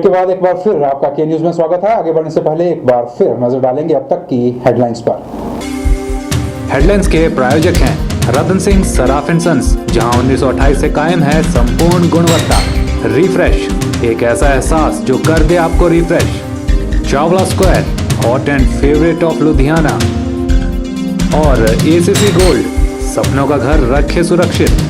के बाद एक बार फिर आपका के न्यूज में स्वागत है। आगे बढ़ने से पहले एक बार फिर नजर डालेंगे अब तक की हेडलाइंस पर। हेडलाइंस के प्रायोजक हैं रतन सिंह सराफ एंड सन्स, जहां 1928 से कायम है संपूर्ण गुणवत्ता। रिफ्रेश, एक ऐसा एहसास जो कर दे आपको refresh. Chawla square, hot and favourite of Ludhiana. और एसीसी गोल्ड, सपनों का घर रखे सुरक्षित।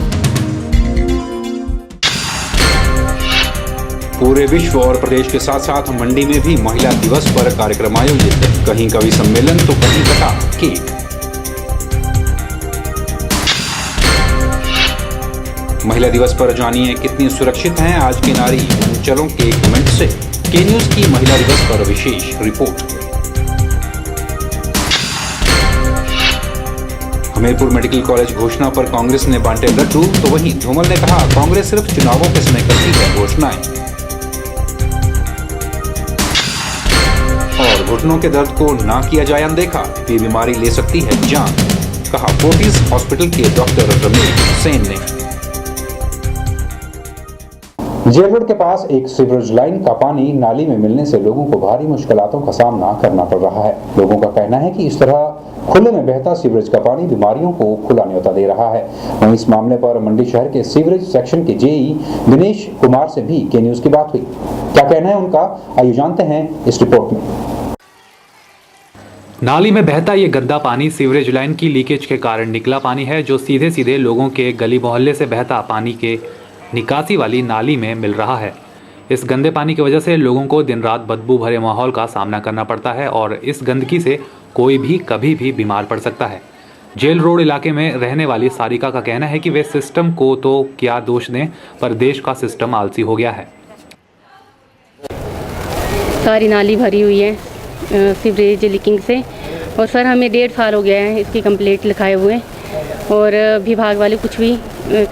पूरे विश्व और प्रदेश के साथ साथ मंडी में भी महिला दिवस पर कार्यक्रम आयोजित। कहीं कवि सम्मेलन तो कहीं कटा केक। महिला दिवस पर जानिए कितनी सुरक्षित हैं आज की नारी, चलों के कमेंट से। के न्यूज की महिला दिवस पर विशेष रिपोर्ट। हमीरपुर मेडिकल कॉलेज घोषणा पर कांग्रेस ने बांटे लड्डू, तो वहीं धूमल ने कहा कांग्रेस सिर्फ चुनावों के समय करती है घोषणाएं। और घुटनों के दर्द को ना किया जाए अनदेखा, ये बीमारी ले सकती है जान, कहा फोर्टिस हॉस्पिटल के डॉक्टर रमेश सेन ने। जेल रोड के पास एक सीवरेज लाइन का पानी नाली में मिलने से लोगों को भारी मुश्किलों का सामना करना पड़ रहा है। लोगों का कहना है कि इस तरह खुले में बहता सीवरेज का पानी बीमारियों को खुला न्योता दे रहा है। वहीं इस मामले पर मंडी शहर के सीवरेज सेक्शन के जेई दिनेश कुमार से भी के न्यूज की बात हुई। क्या कहना है उनका, आइए जानते हैं इस रिपोर्ट में। नाली में बहता ये गंदा पानी सीवरेज लाइन की लीकेज के कारण निकला पानी है, जो सीधे सीधे लोगों के गली मोहल्ले से बहता पानी के निकासी वाली नाली में मिल रहा है। इस गंदे पानी की वजह से लोगों को दिन रात बदबू भरे माहौल का सामना करना पड़ता है और इस गंदगी से कोई भी कभी भी बीमार पड़ सकता है। जेल रोड इलाके में रहने वाली सारिका का कहना है कि वे सिस्टम को तो क्या दोष दें, पर देश का सिस्टम आलसी हो गया है। सारी नाली भरी हुई है सीवरेज लीकिंग से, और सर हमें 1.5 साल हो गया है इसकी कंप्लेंट लिखाए हुए, और विभाग वाले कुछ भी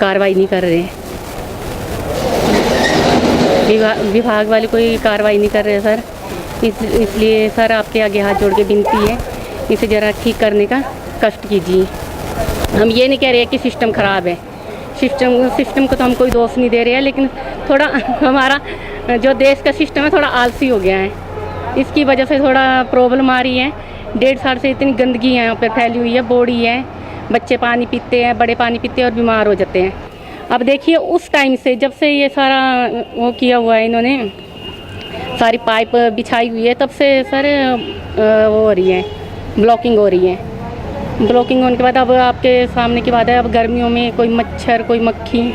कार्रवाई नहीं कर रहे हैं। विभाग वाले कोई कार्रवाई नहीं कर रहे हैं सर। इसलिए सर आपके आगे हाथ जोड़ के विनती है, इसे ज़रा ठीक करने का कष्ट कीजिए। हम ये नहीं कह रहे हैं कि सिस्टम ख़राब है, सिस्टम को तो हम कोई दोष नहीं दे रहे हैं, लेकिन थोड़ा हमारा जो देश का सिस्टम है थोड़ा आलसी हो गया है, इसकी वजह से थोड़ा प्रॉब्लम आ रही है। 1.5 साल से इतनी गंदगी यहाँ पर फैली हुई है, बोड़ी है, बच्चे पानी पीते हैं, बड़े पानी पीते हैं और बीमार हो जाते हैं। अब देखिए उस टाइम से जब से ये सारा वो किया हुआ है, इन्होंने सारी पाइप बिछाई हुई है, तब से सर वो हो रही है, ब्लॉकिंग हो रही है। ब्लॉकिंग होने के बाद अब आपके सामने की बात है, अब गर्मियों में कोई मच्छर, कोई मक्खी,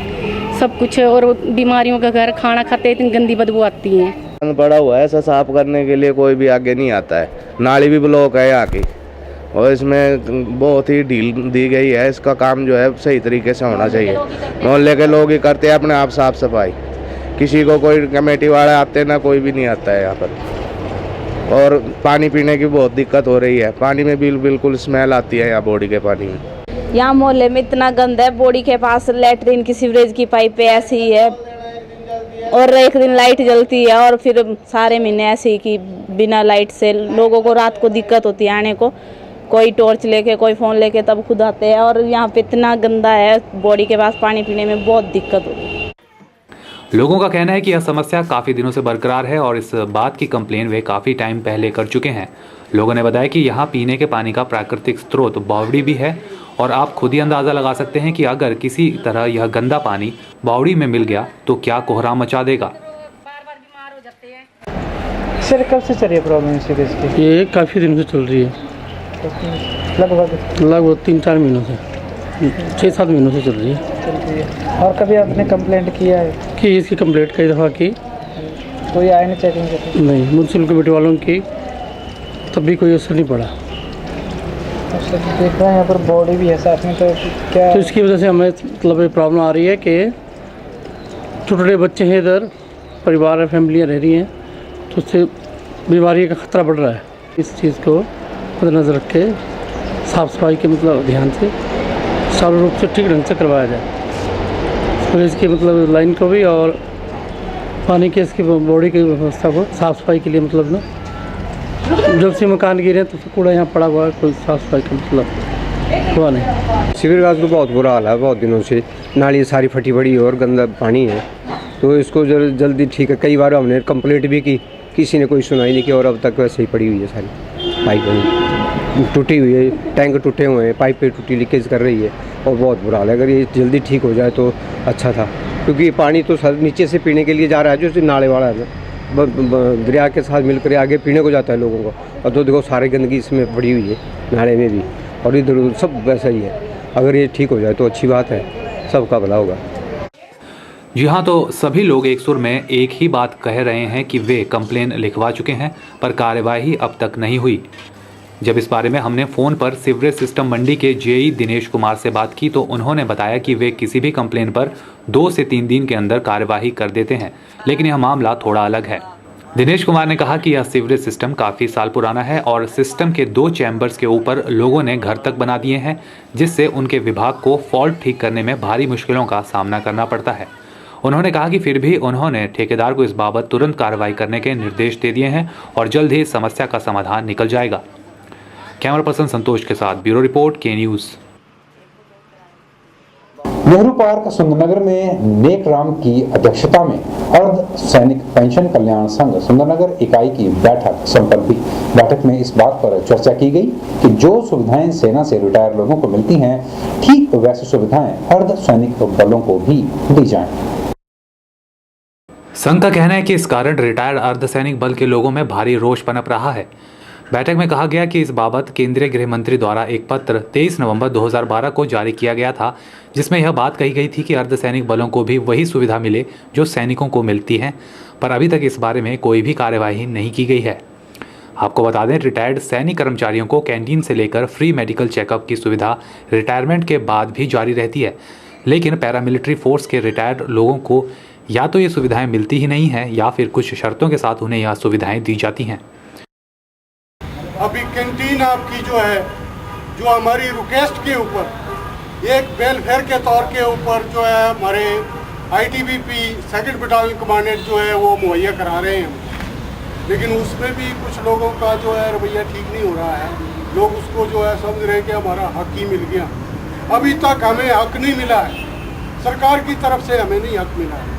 सब कुछ, और बीमारियों का घर, खाना खाते इतनी गंदी बदबू आती है। पड़ा हुआ है, ऐसा साफ करने के लिए कोई भी आगे नहीं आता है। नाली भी ब्लॉक है यहाँ की, और इसमें बहुत ही ढील दी गई है। इसका काम जो है सही तरीके से होना चाहिए। मोहल्ले के लोग ही करते हैं अपने आप साफ सफाई, किसी को कोई कमेटी वाले आते ना, कोई भी नहीं आता है यहाँ पर। और पानी पीने की बहुत दिक्कत हो रही है, पानी में बिल्कुल स्मेल आती है यहाँ बॉडी के पानी में। यहाँ मोहल्ले में इतना गंद है, बॉडी के पास लैट्रिन की सीवरेज की पाइप ऐसी ही है, और एक दिन लाइट जलती है और फिर सारे महीने ऐसे ही कि बिना लाइट से लोगों को रात को दिक्कत होती है आने को। कोई टॉर्च लेके, कोई फ़ोन लेके तब खुद आते हैं, और यहाँ पे इतना गंदा है, बॉडी के पास पानी पीने में बहुत दिक्कत होती है। लोगों का कहना है कि यह समस्या काफ़ी दिनों से बरकरार है और इस बात की कंप्लेन वे काफ़ी टाइम पहले कर चुके हैं। लोगों ने बताया कि यहाँ पीने के पानी का प्राकृतिक स्रोत बावड़ी भी है, और आप खुद ही अंदाज़ा लगा सकते हैं कि अगर किसी तरह यह गंदा पानी बावड़ी में मिल गया तो क्या कोहराम मचा देगा। बार बीमार हो जाते हैं। सर कब से चल रही है प्रॉब्लम सीवरेज की? ये काफ़ी दिन से चल रही है, लगभग 3-4 महीनों से, 6-7 महीनों से चल रही है। और कभी आपने कंप्लेंट किया है कि इसकी कंप्लेंट कई दफ़ा की, कोई आए नहीं चेकिंग करते? नहीं, म्यूनसिपल कमेटी वालों की, तब भी कोई असर नहीं पड़ा। अच्छा, देख रहे हैं यहाँ पर बॉडी भी है साथ में, तो क्या? तो इसकी वजह से हमें मतलब प्रॉब्लम आ रही है कि छोटे बच्चे हैं, इधर परिवार फैमिलियाँ रह रही हैं, तो उससे बीमारी का खतरा बढ़ रहा है। इस चीज़ को नज़र रख के साफ़ सफाई के मतलब ध्यान से चालू रूप से ठीक ढंग से करवाया जाए। फिर इसकी मतलब लाइन को भी और पानी के इसकी बॉडी की व्यवस्था को साफ़ सफाई के लिए मतलब ना, जब से मकान गिरे तो कूड़ा यहाँ पड़ा हुआ है, कोई साफ़ सफाई का मतलब हुआ नहीं। शिविर का तो बहुत बुरा हाल है, बहुत दिनों से नाली सारी फटी पड़ी है और गंदा पानी है, तो इसको जल्दी ठीक है। कई बार हमने कंप्लेंट भी की, किसी ने कोई सुनाई नहीं की और अब तक वैसे ही पड़ी हुई है। सारी पाइप टूटी हुई है, टैंक टूटे हुए हैं, पाइप पे टूटी लीकेज कर रही है और बहुत बुरा हाल है। अगर ये जल्दी ठीक हो जाए तो अच्छा था, क्योंकि पानी तो सर नीचे से पीने के लिए जा रहा है, जो नाले वाला है दरिया के साथ मिलकर आगे पीने को जाता है लोगों को। और तो देखो सारी गंदगी इसमें पड़ी हुई है, नाले में भी और इधर उधर सब वैसा ही है। अगर ये ठीक हो जाए तो अच्छी बात है, सबका भला होगा। जी हाँ, तो सभी लोग एक सुर में एक ही बात कह रहे हैं कि वे कंप्लेन लिखवा चुके हैं, पर कार्यवाही अब तक नहीं हुई। जब इस बारे में हमने फ़ोन पर सीवरेज सिस्टम मंडी के जेई दिनेश कुमार से बात की तो उन्होंने बताया कि वे किसी भी कंप्लेन पर 2 से 3 दिन के अंदर कार्यवाही कर देते हैं, लेकिन यह मामला थोड़ा अलग है। दिनेश कुमार ने कहा कि यह सीवरेज सिस्टम काफ़ी साल पुराना है और सिस्टम के 2 चैम्बर्स के ऊपर लोगों ने घर तक बना दिए हैं, जिससे उनके विभाग को फॉल्ट ठीक करने में भारी मुश्किलों का सामना करना पड़ता है। उन्होंने कहा कि फिर भी उन्होंने ठेकेदार को इस बाबत तुरंत कार्रवाई करने के निर्देश दे दिए हैं और जल्द ही समस्या का समाधान निकल जाएगा। कैमरा पर्सन संतोष के साथ ब्यूरो रिपोर्ट, के न्यूज़। नेहरू पार्क सुंदरनगर में नेकराम की अध्यक्षता में अर्ध सैनिक पेंशन कल्याण संघ सुंदरनगर इकाई की बैठक संपन्न हुई। बैठक में इस बात पर चर्चा की गई कि जो सुविधाएं सेना से रिटायर लोगों को मिलती हैं, ठीक वैसी सुविधाएं अर्ध सैनिक बलों को भी दी जाएं। संघ का कहना है कि इस कारण रिटायर्ड अर्धसैनिक बल के लोगों में भारी रोष पनप रहा है। बैठक में कहा गया कि इस बाबत केंद्रीय गृह मंत्री द्वारा एक पत्र 23 नवंबर 2012 को जारी किया गया था, जिसमें यह बात कही गई थी कि अर्धसैनिक बलों को भी वही सुविधा मिले जो सैनिकों को मिलती है, पर अभी तक इस बारे में कोई भी कार्यवाही नहीं की गई है। आपको बता दें, रिटायर्ड सैनिक कर्मचारियों को कैंटीन से लेकर फ्री मेडिकल चेकअप की सुविधा रिटायरमेंट के बाद भी जारी रहती है, लेकिन पैरामिलिट्री फोर्स के रिटायर्ड लोगों को या तो ये सुविधाएं मिलती ही नहीं हैं या फिर कुछ शर्तों के साथ उन्हें यह सुविधाएं दी जाती हैं। अभी कैंटीन आपकी जो है, जो हमारी रिक्वेस्ट के ऊपर एक वेलफेयर के तौर के ऊपर जो है हमारे आईटीबीपी 2nd बटालियन कमांडेंट जो है वो मुहैया करा रहे हैं, लेकिन उसमें भी कुछ लोगों का जो है रवैया ठीक नहीं हो रहा है। लोग उसको जो है समझ रहे हैं कि हमारा हक ही मिल गया। अभी तक हमें हक नहीं मिला है, सरकार की तरफ से हमें नहीं हक मिला है।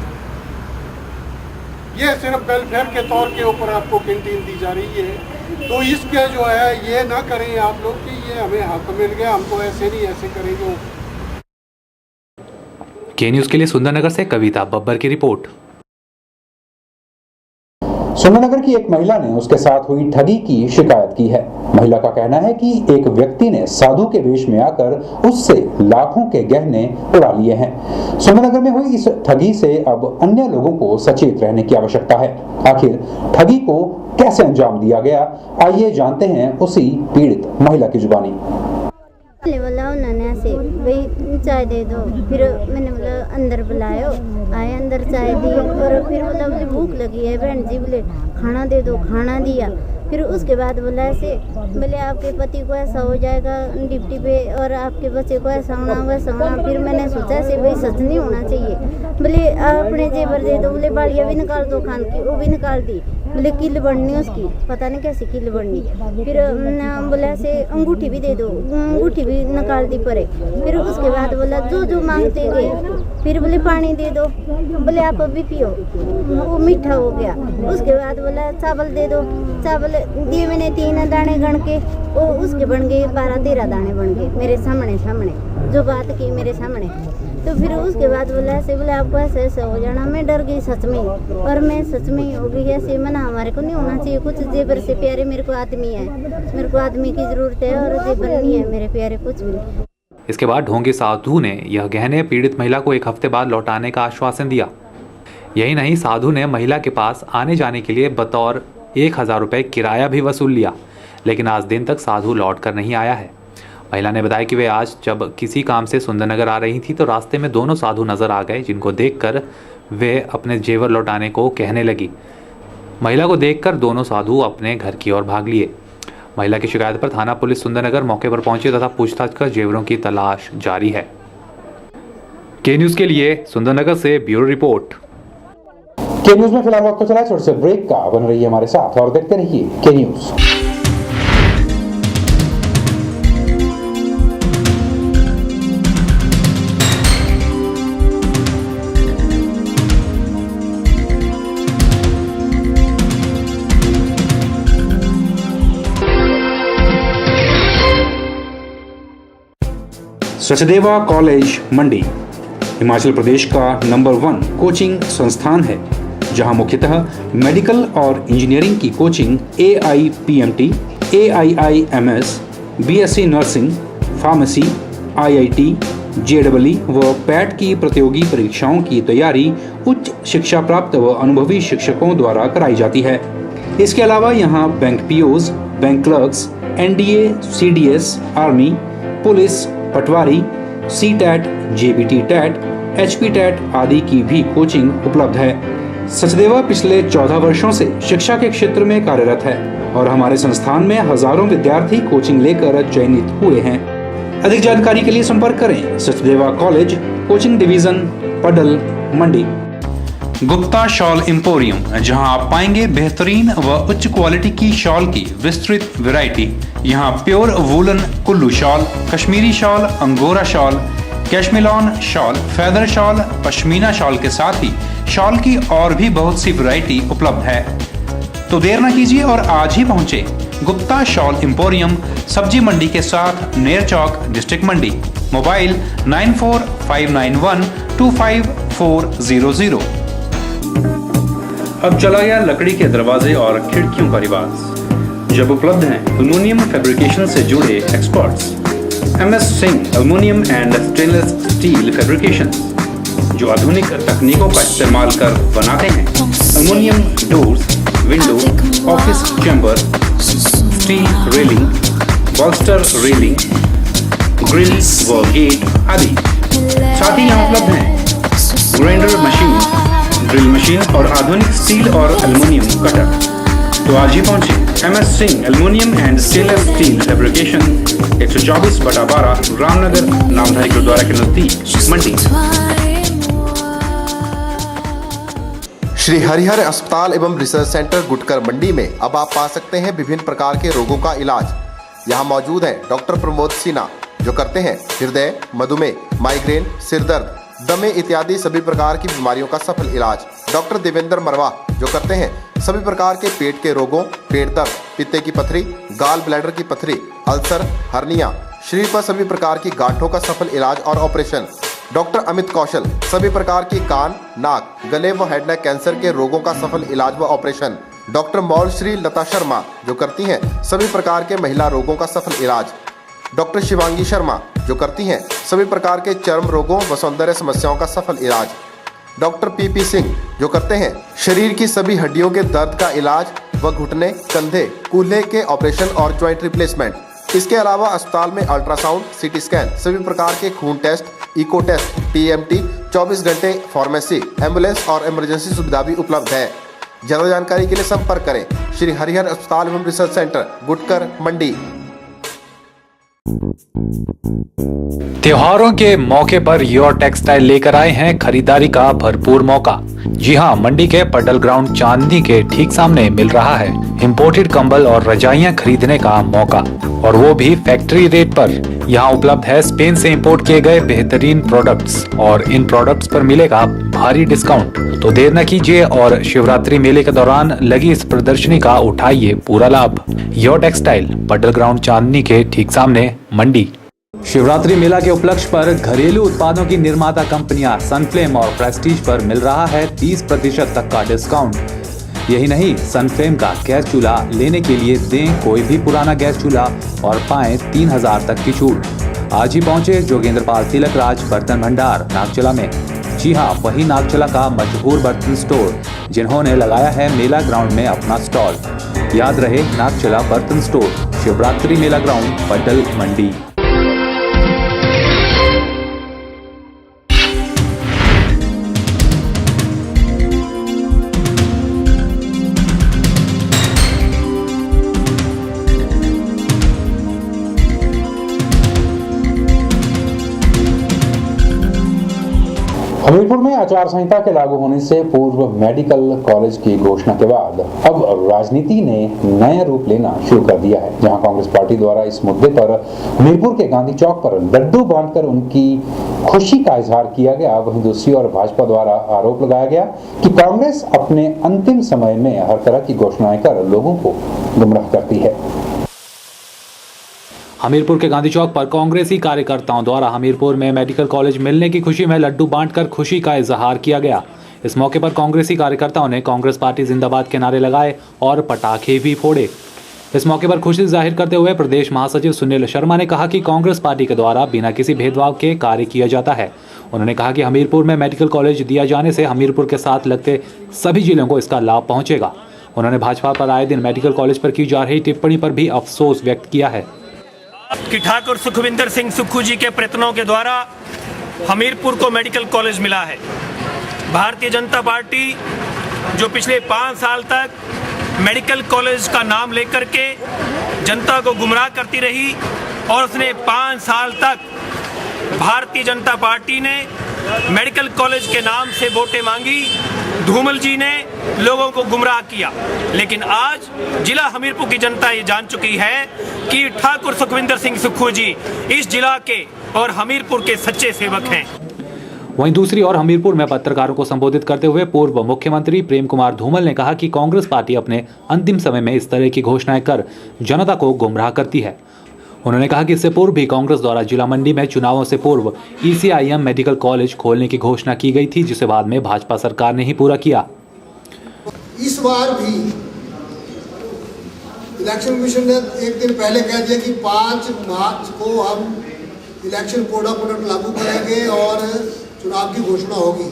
ये सिर्फ वेलफेयर के तौर के ऊपर आपको कैंटीन दी जा रही है, तो इसके जो है ये ना करें आप लोग कि ये हमें हक मिल गया, हमको ऐसे नहीं ऐसे करेंगे। के न्यूज़ के लिए सुंदरनगर से कविता बब्बर की रिपोर्ट। सुंदरनगर की एक महिला ने उसके साथ हुई ठगी की शिकायत की है। महिला का कहना है कि एक व्यक्ति ने साधु के वेश में आकर उससे लाखों के गहने उड़ा लिए हैं। सुंदरनगर में हुई इस ठगी से अब अन्य लोगों को सचेत रहने की आवश्यकता है। आखिर ठगी को कैसे अंजाम दिया गया, आइए जानते हैं उसी पीड़ित महिला की जुबानी। बोला उन्होंने ऐसे भाई चाय दे दो, फिर मैंने बोला अंदर बुलायो, आए अंदर चाय दी और फिर बोला मुझे भूख लगी है बहन जी, बोले खाना दे दो, खाना दिया। फिर उसके बाद बोला ऐसे बोले आपके पति को ऐसा हो जाएगा ड्यूटी पे और आपके बच्चे को ऐसा होना वैसा होना। फिर मैंने सोचा ऐसे भाई सच नहीं होना चाहिए, बोले अपने जेवर दे दो, बोले बाड़ियाँ भी निकाल दो खान की, वो भी निकाल दी। बोले किल बढ़नी उसकी, पता नहीं कैसे किल बढ़नी। फिर बोला ऐसे अंगूठी भी दे दो, अंगूठी भी निकाल दी परे। फिर उसके बाद बोला जो जो मांगते गए। फिर बोले पानी दे दो, बोले आप अभी पियो, वो मीठा हो गया। उसके बाद बोला चावल दे दो, चावल दिए मैंने 3 दाने गण के, वो उसके बन गए 12-13 दाने बन गए मेरे सामने जो बात की मेरे सामने। तो फिर उसके बाद बोला ऐसे बोले आपको ऐसे ऐसे हो जाना। मैं डर गई सच में, और मैं सच में ही हो गई ऐसे। मना हमारे को नहीं होना चाहिए कुछ, जेबर से प्यारे मेरे को आदमी है, मेरे को आदमी की ज़रूरत है और जेबर नहीं है मेरे प्यारे कुछ भी। इसके बाद ढोंगी साधु ने यह गहने पीड़ित महिला को 1 हफ्ते बाद लौटाने का आश्वासन दिया। यही नहीं, साधु ने महिला के पास आने जाने के लिए बतौर 1000 रुपये किराया भी वसूल लिया, लेकिन आज दिन तक साधु लौट कर नहीं आया है। महिला ने बताया कि वे आज जब किसी काम से सुंदरनगर आ रही थी तो रास्ते में 2 साधु नजर आ गए, जिनको देखकर वे अपने जेवर लौटाने को कहने लगी। महिला को देखकर 2 साधु अपने घर की ओर भाग लिए। महिला की शिकायत पर थाना पुलिस सुंदरनगर मौके पर पहुंची तथा पूछताछ कर जेवरों की तलाश जारी है। के न्यूज़ के लिए सुंदरनगर से ब्यूरो रिपोर्ट। के न्यूज़ में फिलहाल वक्त तो चला छोटे से ब्रेक का, बन रही है हमारे साथ और देखते रहिए के न्यूज़। सचदेवा कॉलेज मंडी हिमाचल प्रदेश का नंबर 1 कोचिंग संस्थान है, जहां मुख्यतः मेडिकल और इंजीनियरिंग की coaching AIPMT, AIIMS, BSc nursing, pharmacy, IIT, JEE व पैट की प्रतियोगी परीक्षाओं की तैयारी उच्च शिक्षा प्राप्त व अनुभवी शिक्षकों द्वारा कराई जाती है। इसके अलावा यहाँ bank POs, bank clerks, NDA, CDS, army, police, पटवारी, CTAT, JBT TAT, HP TAT आदि की भी कोचिंग उपलब्ध है। सचदेवा पिछले 14 वर्षों से शिक्षा के क्षेत्र में कार्यरत है और हमारे संस्थान में हजारों विद्यार्थी कोचिंग लेकर चयनित हुए हैं। अधिक जानकारी के लिए संपर्क करें सचदेवा कॉलेज, कोचिंग डिवीजन, पडल, मंडी। गुप्ता शॉल एम्पोरियम, जहां आप पाएंगे बेहतरीन व उच्च क्वालिटी की शॉल की विस्तृत वैरायटी। यहां pure woollen Kullu shawl, Kashmiri shawl, angora shawl, cashmilon shawl, feather shawl, pashmina shawl के साथ ही शॉल की और भी बहुत सी वैरायटी उपलब्ध है। तो देर न कीजिए और आज ही पहुंचे गुप्ता शॉल एम्पोरियम, सब्जी मंडी के साथ नेर चौक, डिस्ट्रिक्ट मंडी। मोबाइल 9459125400। अब चला गया लकड़ी के दरवाजे और खिड़कियों का रिवाज, जब उपलब्ध हैं एल्युमिनियम फैब्रिकेशन से जुड़े experts MS Singh aluminium and stainless steel fabrication, जो आधुनिक तकनीकों का इस्तेमाल कर बनाते हैं aluminium doors, window, office chamber, steel railing, बॉल्स्टर railing, grill व गेट आदि। साथ ही यहाँ उपलब्ध हैं ग्राइंडर मशीन, ड्रिल मशीन और आधुनिक स्टील और एल्युमिनियम कटर। तो आज ही पहुंचे MS Singh aluminium and stainless steel fabrication, 124/12 Ramnagar, Namdhari gurdwara के नजदीक, मंडी। श्री हरिहर अस्पताल एवं रिसर्च सेंटर गुटकर मंडी में अब आप पा सकते हैं विभिन्न प्रकार के रोगों का इलाज। यहाँ मौजूद है डॉक्टर प्रमोद सिन्हा, जो करते हैं हृदय, मधुमेह, माइग्रेन, सिरदर्द, दमे इत्यादि सभी प्रकार की बीमारियों का सफल इलाज। डॉक्टर देवेंद्र मरवा, जो करते हैं सभी प्रकार के पेट के रोगों, पेट दर्द, पित्ते की पथरी, गाल ब्लैडर की पथरी, अल्सर, हर्निया, शरीर पर सभी प्रकार की गांठों का सफल इलाज और ऑपरेशन। डॉक्टर अमित कौशल, सभी प्रकार की कान, नाक, गले व हेड नेक कैंसर के रोगों का सफल इलाज व ऑपरेशन। डॉक्टर मौल श्री लता शर्मा, जो करती हैं सभी प्रकार के महिला रोगों का सफल इलाज। डॉक्टर शिवांगी शर्मा, जो करती हैं सभी प्रकार के चर्म रोगों व सौंदर्य समस्याओं का सफल इलाज। डॉक्टर PP सिंह, जो करते हैं शरीर की सभी हड्डियों के दर्द का इलाज व घुटने, कंधे, कूल्हे के ऑपरेशन और ज्वाइंट रिप्लेसमेंट। इसके अलावा अस्पताल में अल्ट्रासाउंड, CT स्कैन, सभी प्रकार के खून टेस्ट, इको टेस्ट, TMT, 24 घंटे फार्मेसी, एम्बुलेंस और इमरजेंसी सुविधा भी उपलब्ध है। ज्यादा जानकारी के लिए संपर्क करें श्री हरिहर अस्पताल एवं रिसर्च सेंटर, गुटकर, मंडी। त्योहारों के मौके पर योर टेक्सटाइल लेकर आए हैं खरीदारी का भरपूर मौका। जी हां, मंडी के पडल ग्राउंड चांदनी के ठीक सामने मिल रहा है इंपोर्टेड कंबल और रजाइयां खरीदने का मौका, और वो भी फैक्ट्री रेट पर। यहाँ उपलब्ध है स्पेन से इंपोर्ट किए गए बेहतरीन प्रोडक्ट्स, और इन प्रोडक्ट्स पर मिलेगा भारी डिस्काउंट। तो देर न कीजिए और शिवरात्रि मेले के दौरान लगी इस प्रदर्शनी का उठाइए पूरा लाभ। योर टेक्सटाइल, पडल ग्राउंड चांदनी के ठीक सामने, मंडी। शिवरात्रि मेला के उपलक्ष्य पर घरेलू उत्पादों की निर्माता कंपनियां सनफ्लेम और प्रेस्टीज पर मिल रहा है 30% तक का डिस्काउंट। यही नहीं, सनफ्लेम का गैस चूल्हा लेने के लिए दें कोई भी पुराना गैस चूल्हा और पाएं 3000 तक की छूट। आज ही पहुंचे जोगेंद्र पाल तिलक राज बर्तन भंडार, नागचला में। जी हाँ, वही नागचला का मशहूर बर्तन स्टोर, जिन्होंने लगाया है मेला ग्राउंड में अपना स्टॉल। याद रहे, नागचला बर्तन स्टोर, शिवरात्रि मेला ग्राउंड, पडल, मंडी। हमीरपुर में आचार संहिता के लागू होने से पूर्व मेडिकल कॉलेज की घोषणा के बाद अब राजनीति ने नया रूप लेना शुरू कर दिया है, जहां कांग्रेस पार्टी द्वारा इस मुद्दे पर हमीरपुर के गांधी चौक पर लड्डू बांटकर उनकी खुशी का इजहार किया गया। वहीं दूसरी ओर भाजपा द्वारा आरोप लगाया गया कि कांग्रेस अपने अंतिम समय में हर तरह की घोषणाएं कर लोगों को गुमराह करती है। हमीरपुर के गांधी चौक पर कांग्रेसी कार्यकर्ताओं द्वारा हमीरपुर में मेडिकल कॉलेज मिलने की खुशी में लड्डू बांटकर खुशी का इजहार किया गया। इस मौके पर कांग्रेसी कार्यकर्ताओं ने कांग्रेस पार्टी जिंदाबाद के नारे लगाए और पटाखे भी फोड़े। इस मौके पर खुशी जाहिर करते हुए प्रदेश महासचिव सुनील शर्मा ने कहा कि कांग्रेस पार्टी के द्वारा बिना किसी भेदभाव के कार्य किया जाता है। उन्होंने कहा कि हमीरपुर में मेडिकल कॉलेज दिया जाने से हमीरपुर के साथ लगते सभी जिलों को इसका लाभ पहुंचेगा। उन्होंने भाजपा पर आए दिन मेडिकल कॉलेज पर की जा रही टिप्पणी पर भी अफसोस व्यक्त किया है कि ठाकुर सुखविंदर सिंह सुक्खू जी के प्रयत्नों के द्वारा हमीरपुर को मेडिकल कॉलेज मिला है। भारतीय जनता पार्टी जो पिछले 5 साल तक मेडिकल कॉलेज का नाम लेकर के जनता को गुमराह करती रही और उसने 5 साल तक भारतीय जनता पार्टी ने मेडिकल कॉलेज के नाम से वोटें मांगी। धूमल जी ने लोगों को गुमराह किया, लेकिन आज जिला हमीरपुर की जनता ये जान चुकी है कि ठाकुर सुखविंदर सिंह सुक्खू जी इस जिला के और हमीरपुर के सच्चे सेवक हैं। वहीं दूसरी ओर हमीरपुर में पत्रकारों को संबोधित करते हुए पूर्व मुख्यमंत्री प्रेम कुमार धूमल ने कहा कि कांग्रेस पार्टी अपने अंतिम समय में इस तरह की घोषणाएं कर जनता को गुमराह करती है। उन्होंने कहा कि इससे पूर्व भी कांग्रेस द्वारा जिला मंडी में चुनावों से पूर्व ECIM मेडिकल कॉलेज खोलने की घोषणा की गई थी, जिसे बाद में भाजपा सरकार ने ही पूरा किया। इस बार भी इलेक्शन कमीशन ने एक दिन पहले कह दिया कि 5 मार्च को हम इलेक्शन कोड ऑफ कंडक्ट लागू करेंगे और चुनाव की घोषणा होगी।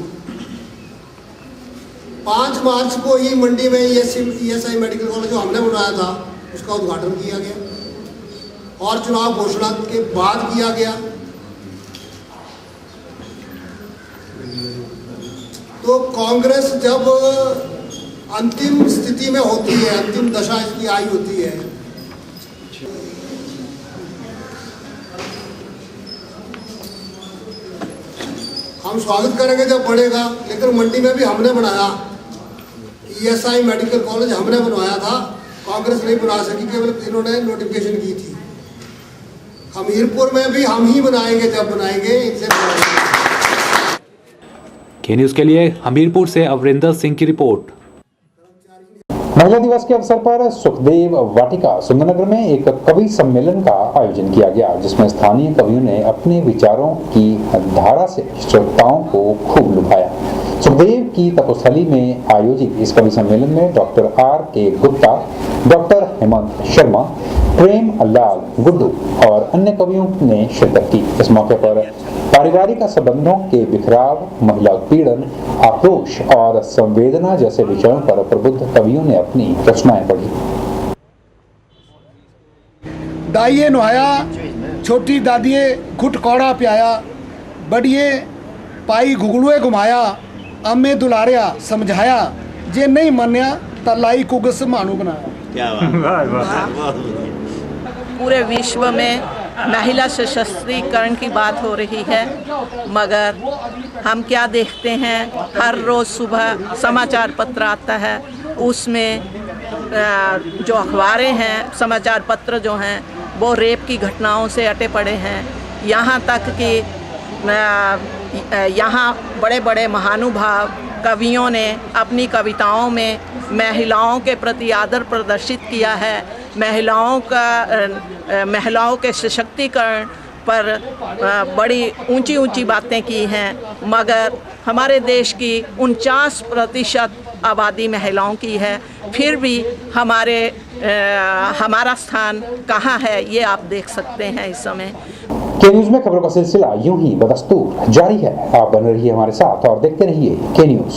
5 मार्च को ही मंडी में ESI मेडिकल कॉलेज जो हमने बनाया था उसका उद्घाटन किया गया और चुनाव घोषणा के बाद किया गया। तो कांग्रेस जब अंतिम स्थिति में होती है, अंतिम दशा इसकी आई होती है, हम स्वागत करेंगे जब बढ़ेगा। लेकिन मंडी में भी हमने बनाया, ESI मेडिकल कॉलेज हमने बनवाया था, कांग्रेस नहीं बना सकी, केवल इन्होंने नोटिफिकेशन की थी। हमीरपुर में भी हम ही बनाएंगे जब बनाएंगे। के न्यूज़ के लिए हमीरपुर से अवरिंदर सिंह की रिपोर्ट। महिला दिवस के अवसर पर सुखदेव वाटिका सुंदरनगर में एक कवि सम्मेलन का आयोजन किया गया, जिसमें स्थानीय कवियों ने अपने विचारों की धारा से श्रोताओं को खूब लुभाया। सुखदेव की तपोस्थली में आयोजित इस कवि सम्मेलन में doctor R.K. Gupta, doctor Hemant Sharma, Prem Lal Guddu और अन्य कवियों ने शिरकत की। इस मौके पर पारिवारिक संबंधों के बिखराव, महिला उत्पीड़न, आक्रोश और संवेदना जैसे विषयों पर प्रबुद्ध कवियों ने अपनी रचनाएं पढ़ी। दाइये नुहाया, छोटी दादिये घुट कौड़ा प्याया, बड़िए पाई घुगड़ुए घुमाया, अम्मे दुलारिया समझाया, जे नहीं मन्या तलाई कुगस मानू बनाया। क्या बात। पूरे विश्व में महिला सशक्तिकरण की बात हो रही है, मगर हम क्या देखते हैं, हर रोज़ सुबह समाचार पत्र आता है, उसमें जो अखबारें हैं, समाचार पत्र जो हैं, वो रेप की घटनाओं से अटे पड़े हैं। यहाँ तक कि यहाँ बड़े बड़े महानुभाव कवियों ने अपनी कविताओं में महिलाओं के प्रति आदर प्रदर्शित किया है, महिलाओं के सशक्तिकरण पर बड़ी ऊंची ऊंची बातें की हैं, मगर हमारे देश की 49% आबादी महिलाओं की है, फिर भी हमारा स्थान कहाँ है ये आप देख सकते हैं इस समय। के न्यूज़ में खबरों का सिलसिला यूं ही बदस्तूर जारी है। आप बने रहिए हमारे साथ और देखते रहिए के न्यूज़।